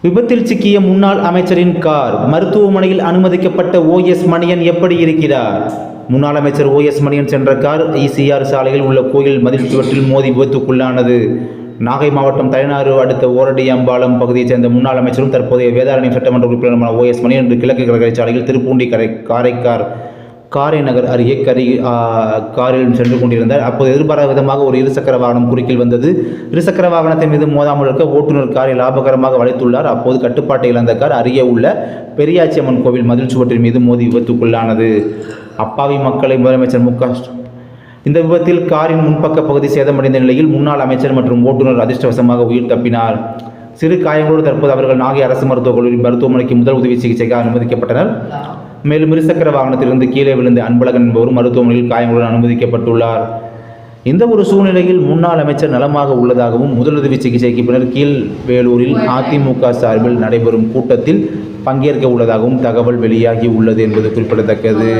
விபத்தில் சிக்கிய முன்னாள் அமைச்சரின் கார் மருத்துவமனையில் அனுமதிக்கப்பட்ட OS மணியன் எப்படி இருக்கிறார்? முன்னாள் அமைச்சர் OS மணியன் சென்ற கார் ECR சாலையில் உள்ள கோயில் மதில் சுவற்றில் மோதி விபத்துக்குள்ளானது. நாகை மாவட்டம் தலைநாறு அடுத்த ஓரடியம்பாலம் பகுதியைச் சேர்ந்த முன்னாள் அமைச்சரும் தற்போதைய வேதாரண்யம் சட்டமன்ற உறுப்பினருமான OS மணியன் இன்று கிழக்கு கடற்கரை சாலையில் திருப்பூண்டி காரை நகர் அருகே காரில் சென்று கொண்டிருந்தார். அப்போது எதிர்பாராத விதமாக ஒரு இருசக்கர வாகனம் குறுக்கில் வந்தது. இருசக்கர வாகனத்தின் மீது மோதாமல் இருக்க ஓட்டுநர் காரை லாபகரமாக வளைத்துள்ளார். அப்போது கட்டுப்பாட்டை இழந்த கார் அருகே உள்ள பெரியாச்சியம்மன் கோவில் மதில் சுவற்றின் மீது மோதி விபத்துக்குள்ளானது. அப்பாவி மக்களை முதலமைச்சர் இந்த விபத்தில் காரின் முன்பக்க பகுதி சேதமடைந்த நிலையில் முன்னாள் அமைச்சர் மற்றும் ஓட்டுநர் அதிர்ஷ்டவசமாக உயிர் தப்பினார். சிறு காயங்களோடு தற்போது அவர்கள் நாகை அரசு மருத்துவக் கல்லூரி மருத்துவமனைக்கு முதல் உதவி சிகிச்சைக்கு அனுமதிக்கப்பட்டனர். மேலும் இருசக்கர வாகனத்திலிருந்து கீழே விழுந்த அன்பழகன் என்பவரும் மருத்துவமனையில் காயங்களுடன் அனுமதிக்கப்பட்டுள்ளார். இந்த ஒரு சூழ்நிலையில் முன்னாள் அமைச்சர் நலமாக உள்ளதாகவும் முதலுதவி சிகிச்சைக்கு பின்னர் கீழ்வேலூரில் அதிமுக சார்பில் நடைபெறும் கூட்டத்தில் பங்கேற்க உள்ளதாகவும் தகவல் வெளியாகி உள்ளது என்பது குறிப்பிடத்தக்கது.